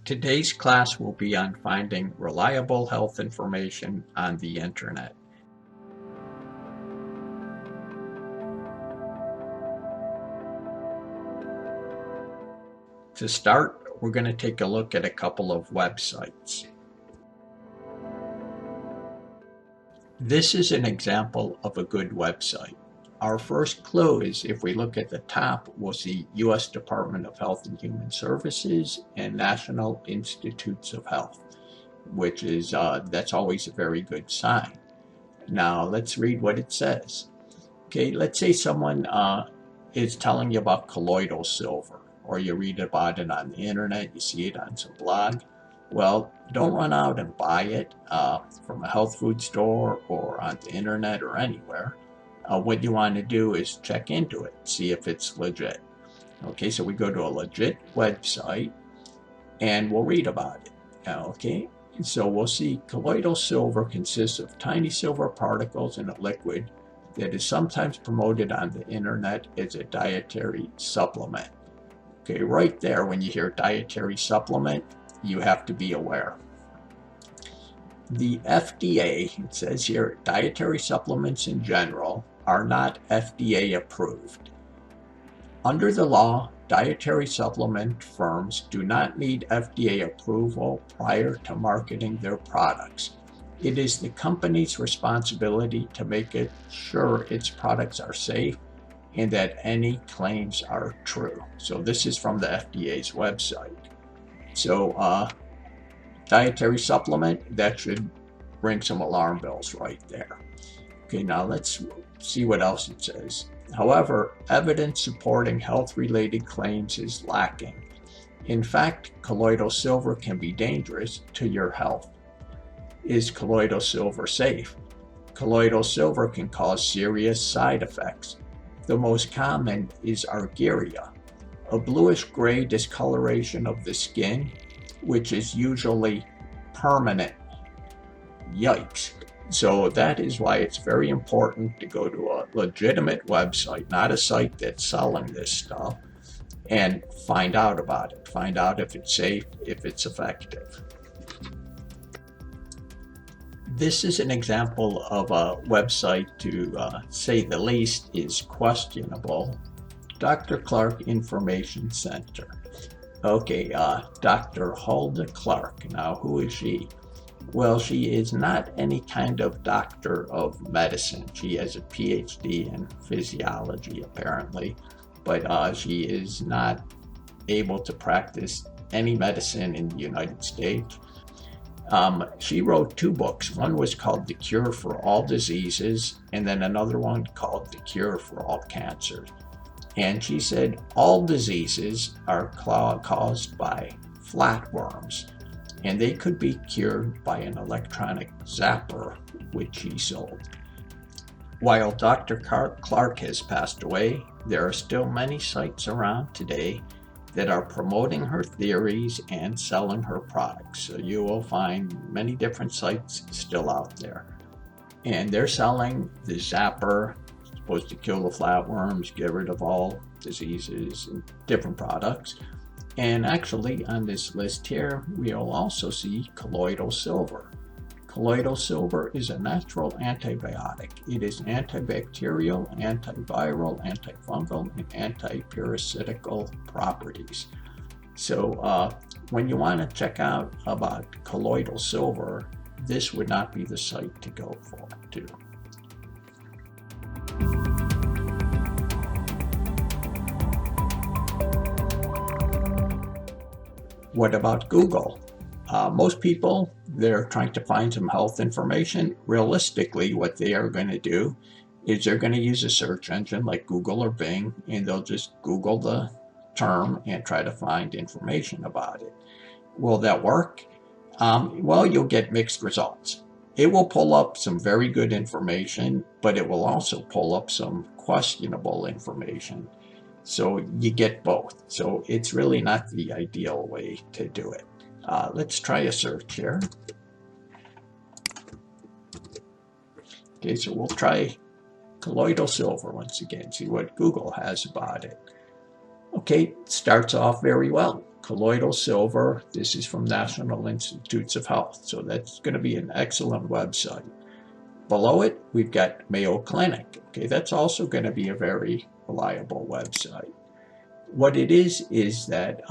Today's class will be on finding reliable health information on the internet. To start, we're going to take a look at a couple of websites. This is an example of a good website. Our first clue is if we look at the top, we'll see U.S. Department of Health and Human Services and National Institutes of Health, which is, that's always a very good sign. Now let's read what it says. Okay, let's say someone is telling you about colloidal silver, or you read about it on the internet, you see it on some blog. Well, don't run out and buy it from a health food store or on the internet or anywhere. What you want to do is check into it, see if it's legit. Okay, so we go to a legit website and we'll read about it. Okay, so we'll see colloidal silver consists of tiny silver particles in a liquid that is sometimes promoted on the internet as a dietary supplement. Okay, right there, when you hear dietary supplement, you have to be aware. The FDA, it says here, dietary supplements in general are not FDA approved. Under the law, dietary supplement firms do not need FDA approval prior to marketing their products. It is the company's responsibility to make it sure its products are safe and that any claims are true. So this is from the FDA's website. So dietary supplement, that should ring some alarm bells right there. Okay, now let's see what else it says. However, evidence supporting health-related claims is lacking. In fact, colloidal silver can be dangerous to your health. Is colloidal silver safe? Colloidal silver can cause serious side effects. The most common is argyria, a bluish-gray discoloration of the skin, which is usually permanent. Yikes. So that is why it's very important to go to a legitimate website, not a site that's selling this stuff, and find out about it. Find out if it's safe, if it's effective. This is an example of a website, to say the least, is questionable. Dr. Clark Information Center. Okay, Dr. Hulda Clark. Now, who is she? Well, she is not any kind of doctor of medicine. She has a PhD in physiology, apparently, but she is not able to practice any medicine in the United States. She wrote 2 books. One was called The Cure for All Diseases, and then another one called The Cure for All Cancers. And she said all diseases are caused by flatworms, and they could be cured by an electronic zapper, which she sold. While Dr. Clark has passed away, there are still many sites around today that are promoting her theories and selling her products. So you will find many different sites still out there. And they're selling the zapper, supposed to kill the flatworms, get rid of all diseases and different products. And actually on this list here, we'll also see colloidal silver. Colloidal silver is a natural antibiotic. It is antibacterial, antiviral, antifungal, and antiparasitical properties. So when you want to check out about colloidal silver, this would not be the site to go to. What about Google? Most people, they're trying to find some health information. Realistically, what they are going to do is they're going to use a search engine like Google or Bing, and they'll just Google the term and try to find information about it. Will that work? Well, you'll get mixed results. It will pull up some very good information, but it will also pull up some questionable information. So you get both. So it's really not the ideal way to do it. Let's try a search here. Okay, so we'll try colloidal silver once again, see what Google has about it. Okay, starts off very well. colloidal silver. This is from National Institutes of Health, so that's going to be an excellent website. Below it, we've got Mayo Clinic. Okay, that's also going to be a very reliable website. What it is that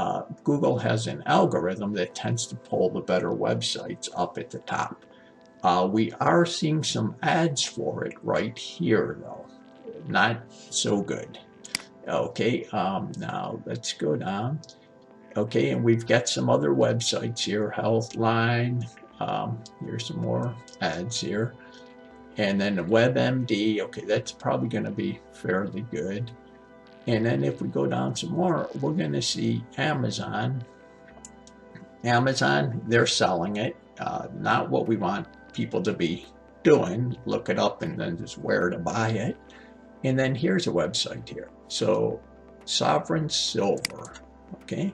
Google has an algorithm that tends to pull the better websites up at the top. We are seeing some ads for it right here, though. Not so good. Okay, now let's go down. Okay, and we've got some other websites here, Healthline. Here's some more ads here. And then the Webmd, okay, that's probably going to be fairly good. And then if we go down some more, we're going to see Amazon. Amazon, they're selling it. Not what we want people to be doing. Look it up and then just where to buy it. And then here's a website here. So Sovereign Silver. Okay.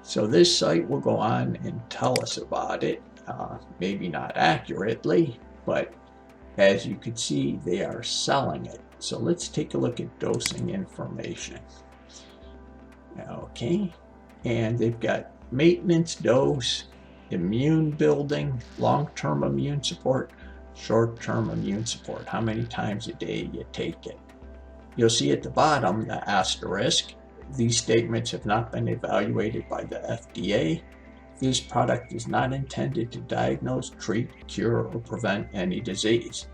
So this site will go on and tell us about it. Maybe not accurately, but as you can see, they are selling it. So let's take a look at dosing information. Okay, and they've got maintenance dose, immune building, long-term immune support, short-term immune support, how many times a day you take it. You'll see at the bottom the asterisk. These statements have not been evaluated by the FDA. This product is not intended to diagnose, treat, cure, or prevent any disease.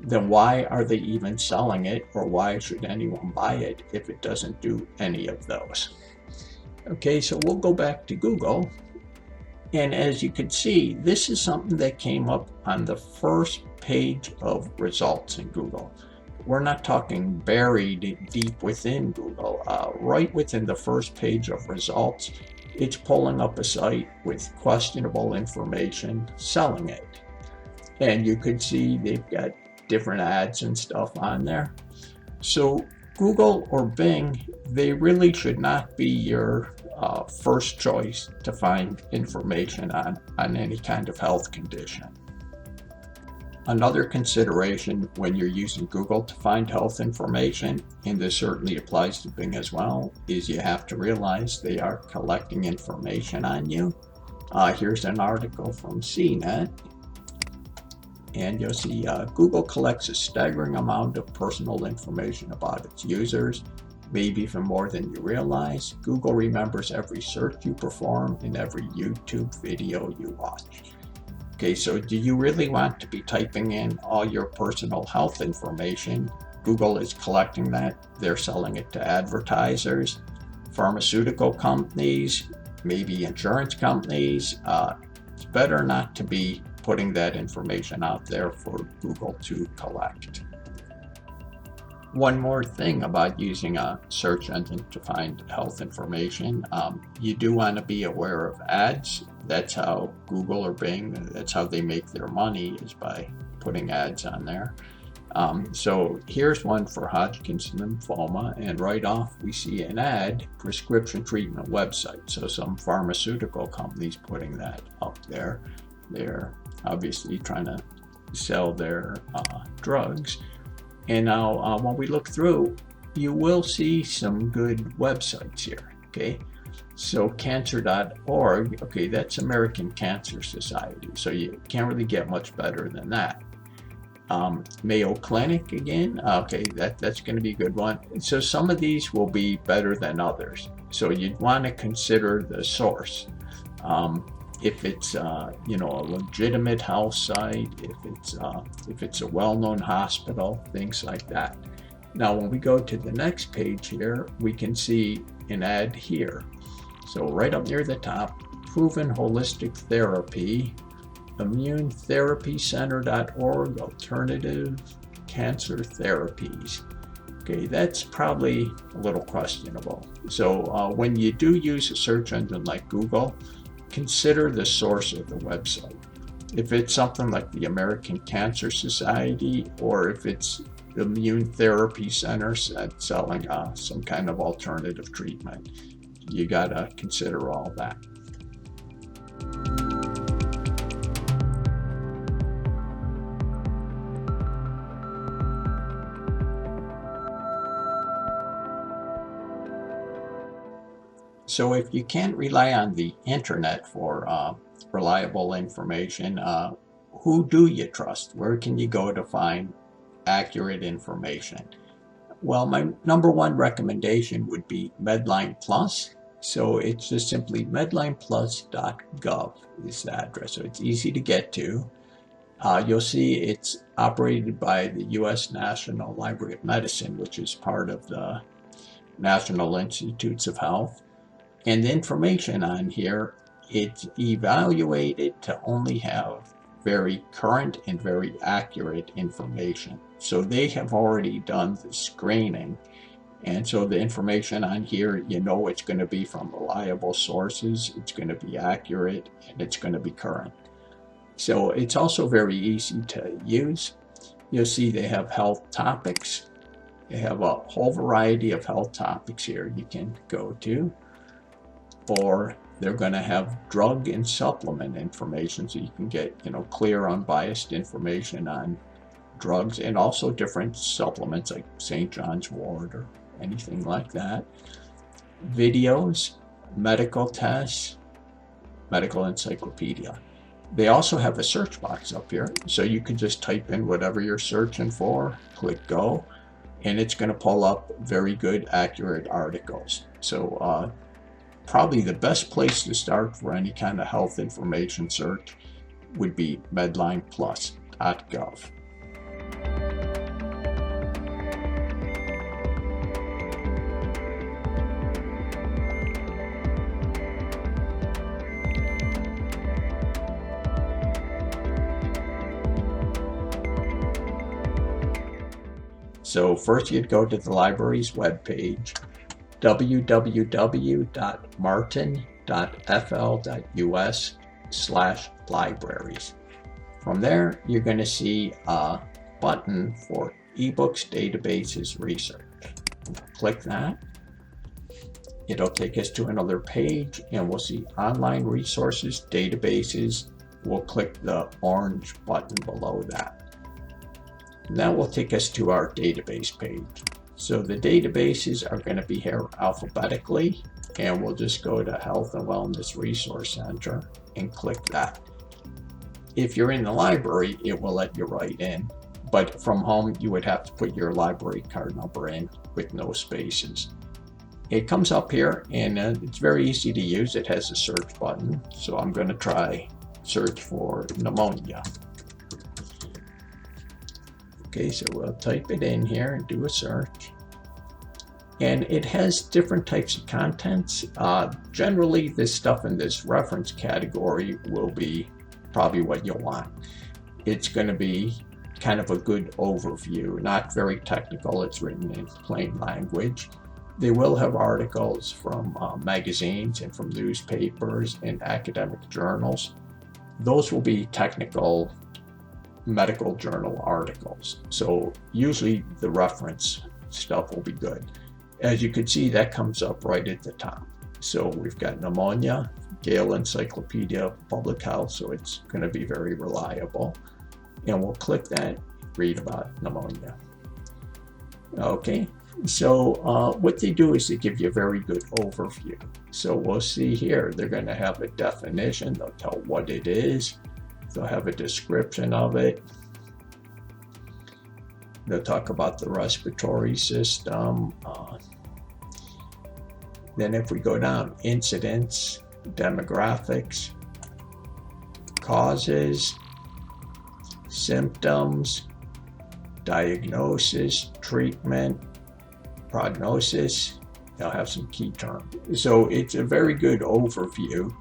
Then why are they even selling it, or why should anyone buy it if it doesn't do any of those? Okay, so we'll go back to Google. And as you can see, this is something that came up on the first page of results in Google. We're not talking buried deep within Google. Right within the first page of results, it's pulling up a site with questionable information, selling it. And you could see they've got different ads and stuff on there. So Google or Bing, they really should not be your first choice to find information on any kind of health condition. Another consideration when you're using Google to find health information, and this certainly applies to Bing as well, is you have to realize they are collecting information on you. Here's an article from CNET, and you'll see Google collects a staggering amount of personal information about its users, maybe even more than you realize. Google remembers every search you perform and every YouTube video you watch. Okay, so do you really want to be typing in all your personal health information? Google is collecting that. They're selling it to advertisers, pharmaceutical companies, maybe insurance companies. It's better not to be putting that information out there for Google to collect. One more thing about using a search engine to find health information, you do want to be aware of ads. That's how Google or Bing, that's how they make their money, is by putting ads on there. So here's one for Hodgkin's lymphoma, and right off we see an ad, prescription treatment website. So some pharmaceutical companies putting that up there. They're obviously trying to sell their drugs. And now when we look through, you will see some good websites here, okay? So cancer.org, okay, that's American Cancer Society. So you can't really get much better than that. Mayo Clinic again, okay, that's going to be a good one. So some of these will be better than others. So you'd want to consider the source. If it's a legitimate health site, if it's a well-known hospital, things like that. Now when we go to the next page here, we can see an ad here. So right up near the top, Proven Holistic Therapy, immunetherapycenter.org, alternative cancer therapies. Okay, that's probably a little questionable. So when you do use a search engine like Google, consider the source of the website. If it's something like the American Cancer Society, or if it's the Immune Therapy Center selling some kind of alternative treatment, you gotta consider all that. So if you can't rely on the internet for reliable information, who do you trust? Where can you go to find accurate information? Well, my number one recommendation would be Medline Plus. So it's just simply medlineplus.gov is the address. So it's easy to get to. You'll see it's operated by the U.S. National Library of Medicine, which is part of the National Institutes of Health. And the information on here, it's evaluated to only have very current and very accurate information. So they have already done the screening. And so the information on here, you know it's going to be from reliable sources, it's going to be accurate, and it's going to be current. So it's also very easy to use. You'll see they have health topics. They have a whole variety of health topics here you can go to. Or they're going to have drug and supplement information, so you can get, clear, unbiased information on drugs and also different supplements like St. John's wort or anything like that. Videos, medical tests, medical encyclopedia. They also have a search box up here, so you can just type in whatever you're searching for, click go, and it's going to pull up very good, accurate articles. So probably the best place to start for any kind of health information search would be medlineplus.gov. So first you'd go to the library's webpage, www.martin.fl.us/libraries. From there, you're going to see a button for eBooks, Databases, Research. Click that. It'll take us to another page, and we'll see Online Resources, Databases. We'll click the orange button below that. And that will take us to our database page. So the databases are going to be here alphabetically, and we'll just go to Health and Wellness Resource Center and click that. If you're in the library, it will let you write in, but from home you would have to put your library card number in with no spaces. It comes up here, and it's very easy to use. It has a search button, so I'm going to try search for pneumonia. Okay, so we'll type it in here and do a search. And it has different types of contents. Generally, this stuff in this reference category will be probably what you'll want. It's going to be kind of a good overview, not very technical. It's written in plain language. They will have articles from magazines and from newspapers and academic journals. Those will be technical medical journal articles. So usually the reference stuff will be good. As you can see, that comes up right at the top. So we've got pneumonia, Gale Encyclopedia of Public Health, so it's going to be very reliable. And we'll click that, read about pneumonia. Okay, so what they do is they give you a very good overview. So we'll see here, they're going to have a definition, they'll tell what it is. They'll have a description of it. They'll talk about the respiratory system. Then if we go down, incidents, demographics, causes, symptoms, diagnosis, treatment, prognosis. They'll have some key terms. So it's a very good overview,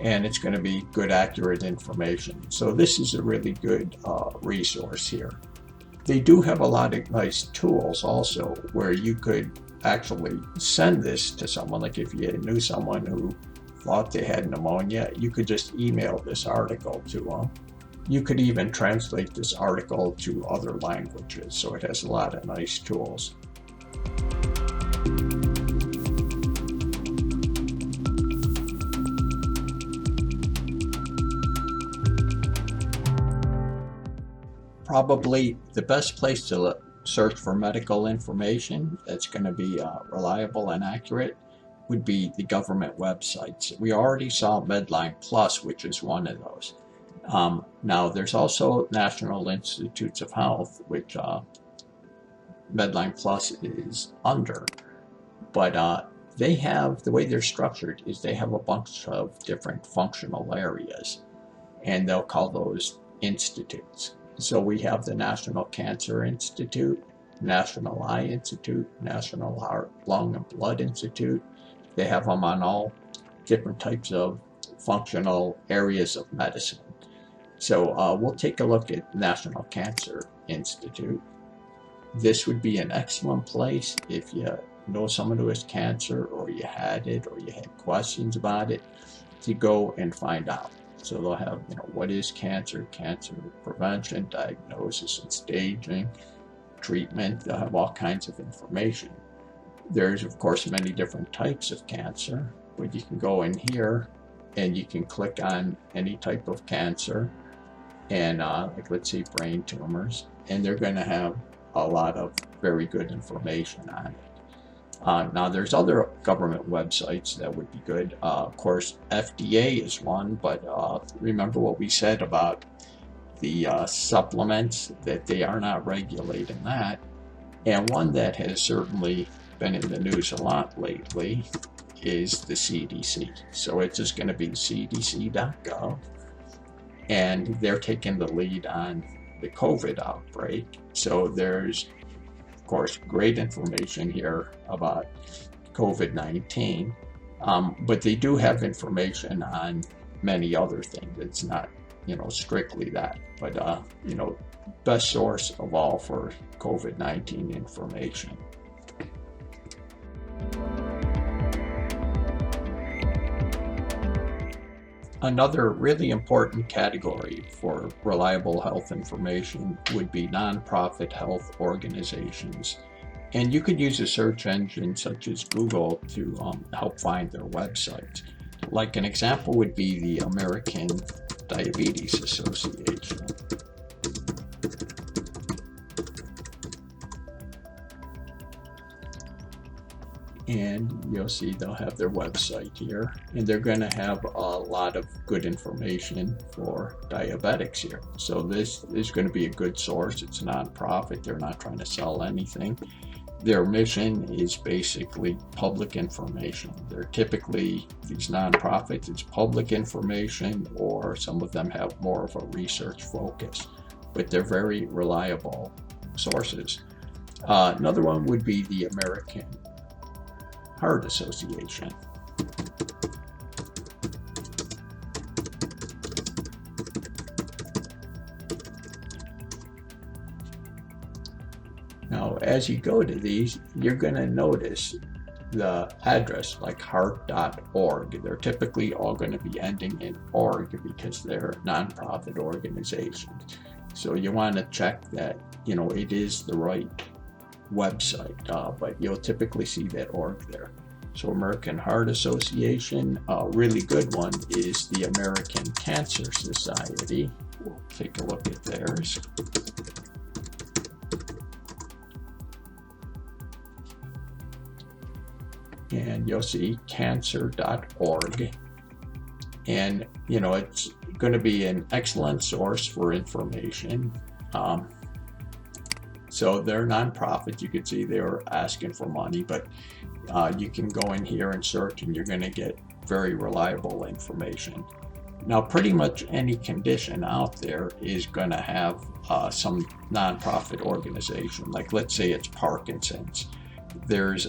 and it's going to be good, accurate information. So this is a really good resource here. They do have a lot of nice tools also where you could actually send this to someone. Like if you knew someone who thought they had pneumonia, you could just email this article to them. You could even translate this article to other languages. So it has a lot of nice tools. Probably the best place to search for medical information that's going to be reliable and accurate would be the government websites. We already saw MEDLINE Plus, which is one of those. Now, there's also National Institutes of Health, which MEDLINE Plus is under. But they have, the way they're structured is they have a bunch of different functional areas, and they'll call those institutes. So we have the National Cancer Institute, National Eye Institute, National Heart, Lung, and Blood Institute. They have them on all different types of functional areas of medicine. So we'll take a look at National Cancer Institute. This would be an excellent place if you know someone who has cancer, or you had it, or you had questions about it, to go and find out. So they'll have, what is cancer, cancer prevention, diagnosis and staging, treatment. They'll have all kinds of information. There's, of course, many different types of cancer, but you can go in here and you can click on any type of cancer, and like, let's say brain tumors, and they're going to have a lot of very good information on it. Now, there's other government websites that would be good. Of course, FDA is one, but remember what we said about the supplements, that they are not regulating that. And one that has certainly been in the news a lot lately is the CDC. So it's just going to be cdc.gov, and they're taking the lead on the COVID outbreak. So there's, of course, great information here about COVID-19, but they do have information on many other things. It's not, strictly that, but best source of all for COVID-19 information. Another really important category for reliable health information would be nonprofit health organizations. And you could use a search engine such as Google to help find their websites. Like an example would be the American Diabetes Association. And you'll see they'll have their website here, and they're going to have a lot of good information for diabetics here. So this is going to be a good source. It's a nonprofit. They're not trying to sell anything. Their mission is basically public information. They're typically, these nonprofits, it's public information, or some of them have more of a research focus, but they're very reliable sources. Another one would be the American Heart Association. Now, as you go to these, you're going to notice the address, like heart.org. They're typically all going to be ending in org because they're nonprofit organizations. So you want to check that, it is the right website, but you'll typically see that org there. So American Heart Association, a really good one is the American Cancer Society. We'll take a look at theirs. And you'll see cancer.org. And, it's going to be an excellent source for information. So they're nonprofit. You can see they were asking for money, but you can go in here and search, and you're going to get very reliable information. Now, pretty much any condition out there is going to have some nonprofit organization. Like, let's say it's Parkinson's. There's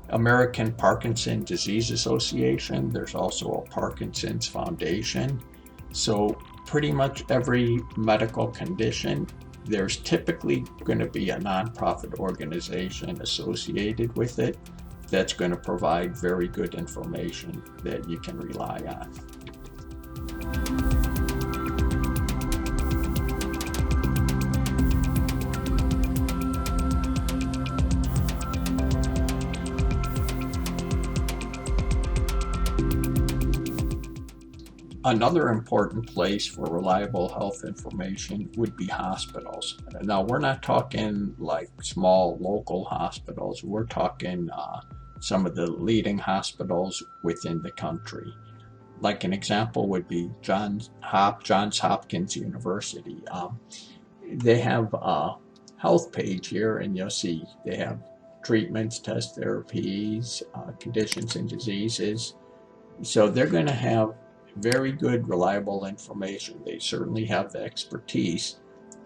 American Parkinson Disease Association. There's also a Parkinson's Foundation. So pretty much every medical condition, there's typically going to be a nonprofit organization associated with it that's going to provide very good information that you can rely on. Another important place for reliable health information would be hospitals. Now, we're not talking like small local hospitals. We're talking some of the leading hospitals within the country. Like an example would be Johns Hopkins University. They have a health page here, and you'll see they have treatments, test therapies, conditions and diseases. So they're going to have very good, reliable information. They certainly have the expertise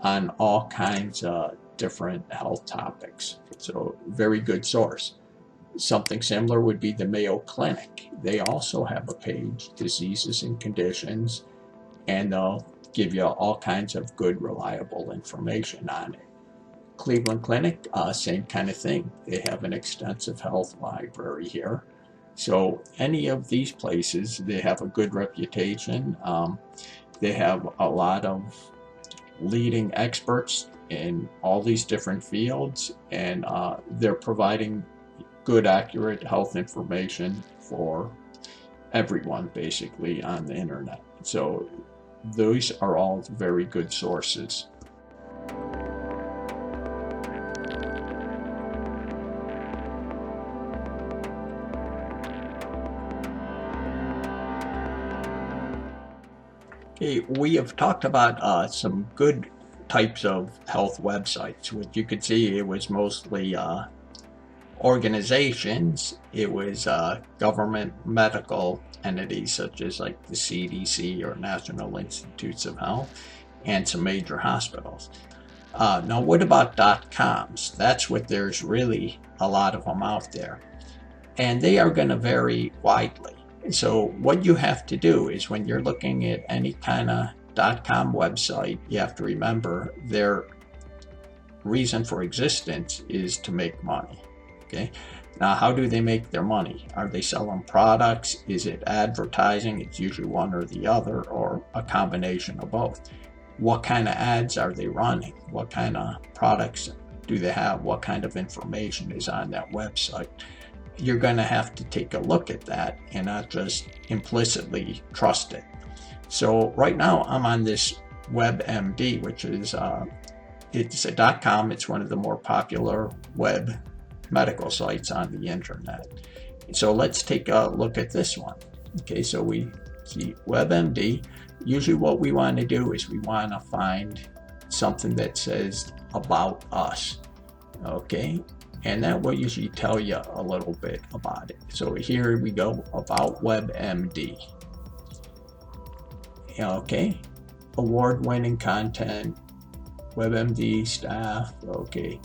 on all kinds of different health topics. So very good source. Something similar would be the Mayo Clinic. They also have a page, diseases and conditions, and they'll give you all kinds of good, reliable information on it. Cleveland Clinic, same kind of thing. They have an extensive health library here. So any of these places, they have a good reputation. They have a lot of leading experts in all these different fields, and they're providing good, accurate health information for everyone basically on the internet. So those are all very good sources. Okay, we have talked about some good types of health websites, which you could see it was mostly organizations. It was government medical entities such as like the CDC or National Institutes of Health, and some major hospitals. Now what about .coms? That's what there's really a lot of them out there, and they are going to vary widely. So what you have to do is when you're looking at any kind of .com website, you have to remember their reason for existence is to make money. Okay, now how do they make their money? Are they selling products? Is it advertising? It's usually one or the other, or a combination of both. What kind of ads are they running? What kind of products do they have? What kind of information is on that website? You're going to have to take a look at that and not just implicitly trust it. So right now I'm on this Webmd, which is it's a .com. It's one of the more popular web medical sites on the internet. So let's take a look at this one. Okay, so we see Webmd. Usually what we want to do is we want to find something that says about us. Okay, and that will usually tell you a little bit about it. So here we go, about Webmd. Okay, award-winning content, Webmd staff, okay,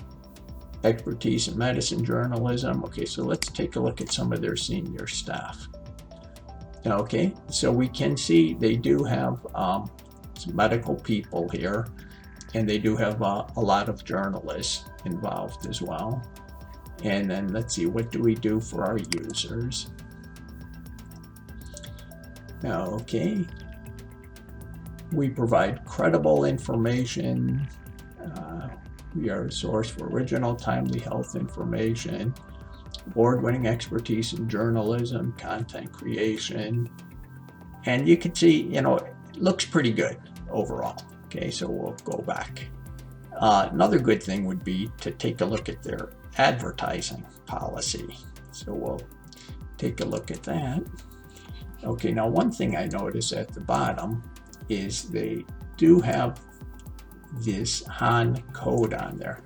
expertise in medicine journalism. Okay, so let's take a look at some of their senior staff. Okay, so we can see they do have some medical people here, and they do have a lot of journalists involved as well. And then let's see, what do we do for our users? Okay, we provide credible information. We are a source for original, timely health information, award-winning expertise in journalism, content creation. And you can see, you know, it looks pretty good overall. Okay, so we'll go back. Another good thing would be to take a look at their advertising policy. So we'll take a look at that. Okay, now one thing I notice at the bottom is they do have this Han code on there.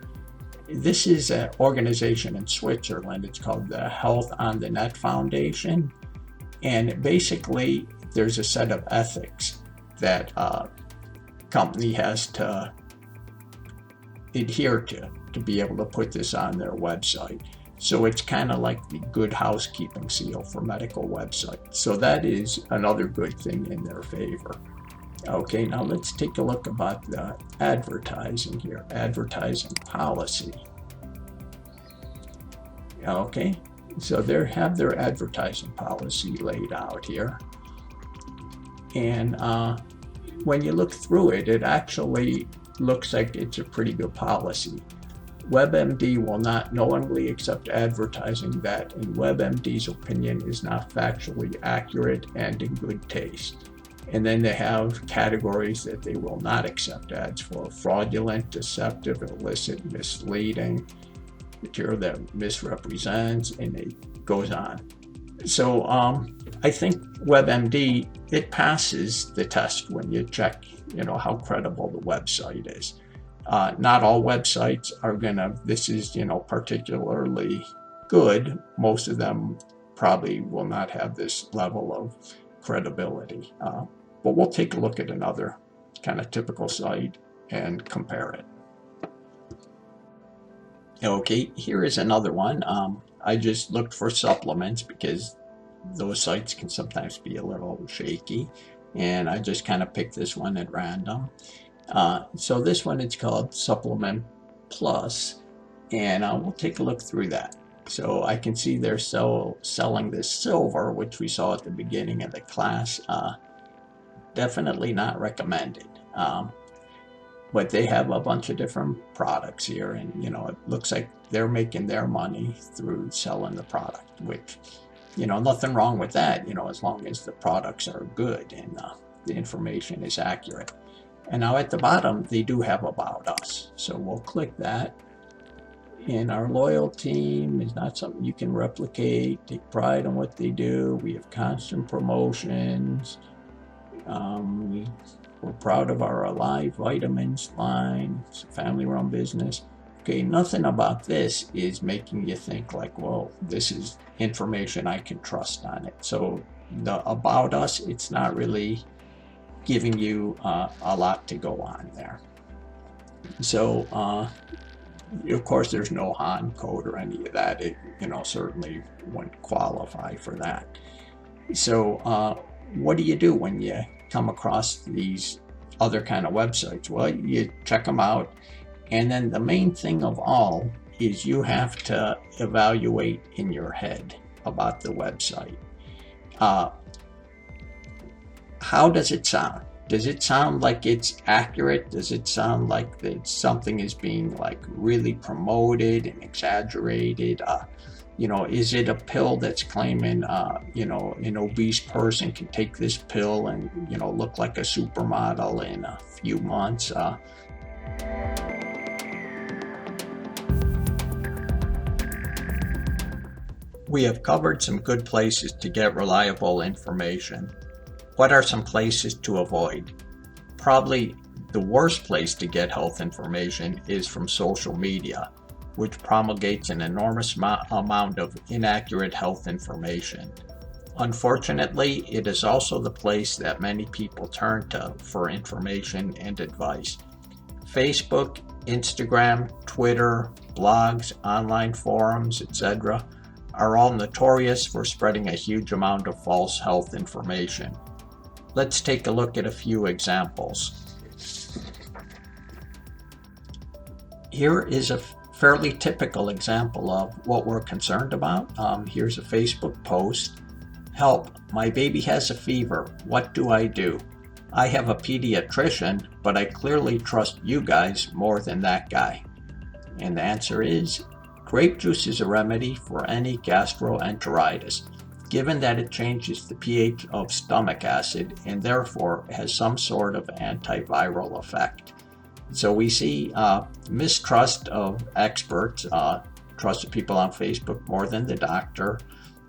This is an organization in Switzerland. It's called the Health on the Net Foundation. And basically, there's a set of ethics that a company has to adhere to be able to put this on their website. So it's kind of like the good housekeeping seal for medical websites. So that is another good thing in their favor. Okay, now let's take a look about the advertising here, advertising policy. Okay, so they have their advertising policy laid out here. And when you look through it, it actually looks like it's a pretty good policy. Webmd will not knowingly accept advertising that, in Webmd's opinion, is not factually accurate and in good taste. And then they have categories that they will not accept ads for: fraudulent, deceptive, illicit, misleading, material that misrepresents, and it goes on. So I think WebMD, it passes the test when you check, how credible the website is. Not all websites are gonna, this is, particularly good. Most of them probably will not have this level of credibility. But we'll take a look at another kind of typical site and compare it. Okay, here is another one. I just looked for supplements because those sites can sometimes be a little shaky, and I just kind of picked this one at random. So this one, it's called Supplement Plus, and we'll take a look through that. So I can see they're selling this silver, which we saw at the beginning of the class. Definitely not recommended. But they have a bunch of different products here, and it looks like they're making their money through selling the product, which, nothing wrong with that, as long as the products are good and the information is accurate. And now at the bottom, they do have About Us. So we'll click that. And our loyal team is not something you can replicate. Take pride in what they do. We have constant promotions. We're proud of our Alive Vitamins line. It's a family-run business. Okay, nothing about this is making you think like, well, this is information I can trust on it. So the About Us, it's not really giving you a lot to go on there. So, of course, there's no HAN code or any of that. It, certainly wouldn't qualify for that. So, what do you do when you come across these other kind of websites? Well, you check them out, and then the main thing of all is you have to evaluate in your head about the website. How does it sound? Does it sound like it's accurate? Does it sound like that something is being like really promoted and exaggerated? Is it a pill that's claiming, an obese person can take this pill and, look like a supermodel in a few months? We have covered some good places to get reliable information. What are some places to avoid? Probably the worst place to get health information is from social media, which promulgates an enormous amount of inaccurate health information. Unfortunately, it is also the place that many people turn to for information and advice. Facebook, Instagram, Twitter, blogs, online forums, etc. are all notorious for spreading a huge amount of false health information. Let's take a look at a few examples. Here is a fairly typical example of what we're concerned about. Here's a Facebook post. Help, my baby has a fever. What do I do? I have a pediatrician, but I clearly trust you guys more than that guy. And the answer is, grape juice is a remedy for any gastroenteritis, given that it changes the pH of stomach acid and therefore has some sort of antiviral effect. So we see mistrust of experts, trust of people on Facebook more than the doctor,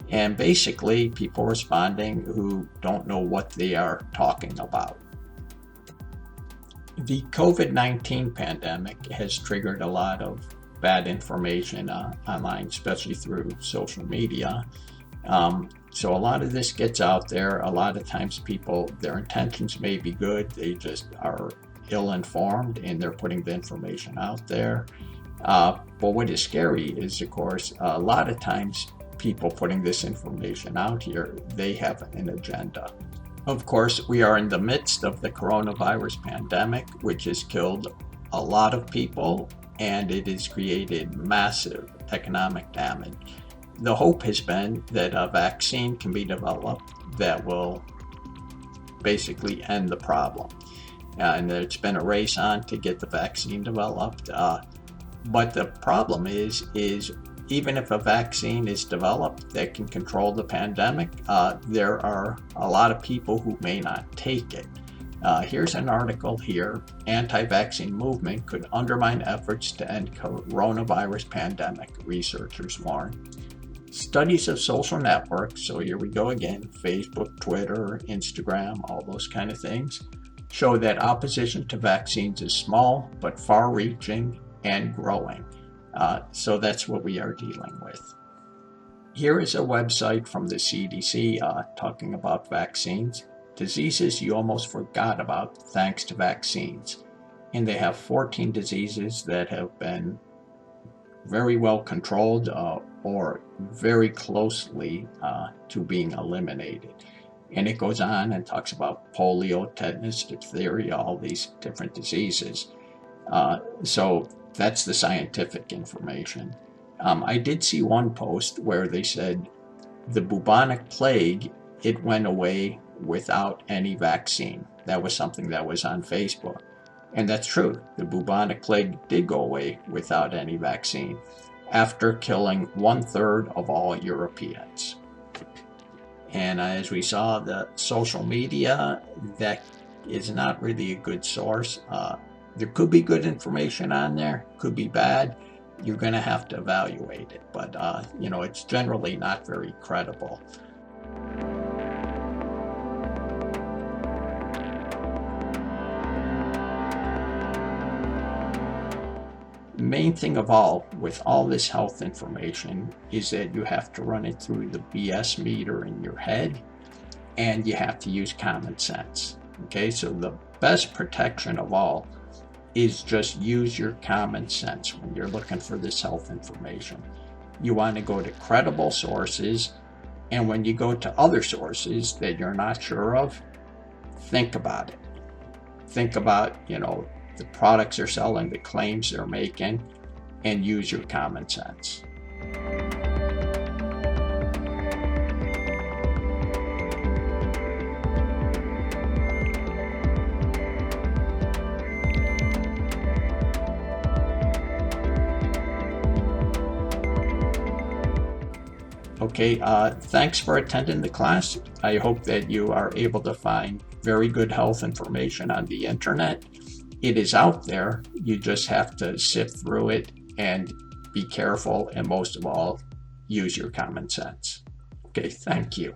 and basically people responding who don't know what they are talking about. The COVID-19 pandemic has triggered a lot of bad information online, especially through social media. So a lot of this gets out there. A lot of times people, their intentions may be good, they just are ill-informed and they're putting the information out there. But what is scary is, of course, a lot of times people putting this information out here, they have an agenda. Of course, we are in the midst of the coronavirus pandemic, which has killed a lot of people and it has created massive economic damage. The hope has been that a vaccine can be developed that will basically end the problem. And it's been a race on to get the vaccine developed. But the problem is even if a vaccine is developed that can control the pandemic, there are a lot of people who may not take it. Here's an article here. Anti-vaccine movement could undermine efforts to end coronavirus pandemic, researchers warn. Studies of social networks, so here we go again, Facebook, Twitter, Instagram, all those kind of things, show that opposition to vaccines is small but far-reaching and growing. So that's what we are dealing with. Here is a website from the CDC talking about vaccines. Diseases you almost forgot about thanks to vaccines. And they have 14 diseases that have been very well controlled or very closely to being eliminated. And it goes on and talks about polio, tetanus, diphtheria, all these different diseases. So that's the scientific information. I did see one post where they said the bubonic plague, it went away without any vaccine. That was something that was on Facebook. And that's true. The bubonic plague did go away without any vaccine after killing 1/3 of all Europeans. And as we saw, the social media, that is not really a good source. There could be good information on there, could be bad. You're going to have to evaluate it, but it's generally not very credible. Main thing of all, with all this health information, is that you have to run it through the BS meter in your head, and you have to use common sense. Okay, so the best protection of all is just use your common sense when you're looking for this health information. You want to go to credible sources, and when you go to other sources that you're not sure of, think about it. Think about, the products they're selling, the claims they're making, and use your common sense. Okay, thanks for attending the class. I hope that you are able to find very good health information on the internet. It is out there. You just have to sift through it and be careful, and most of all, use your common sense. Okay, thank you.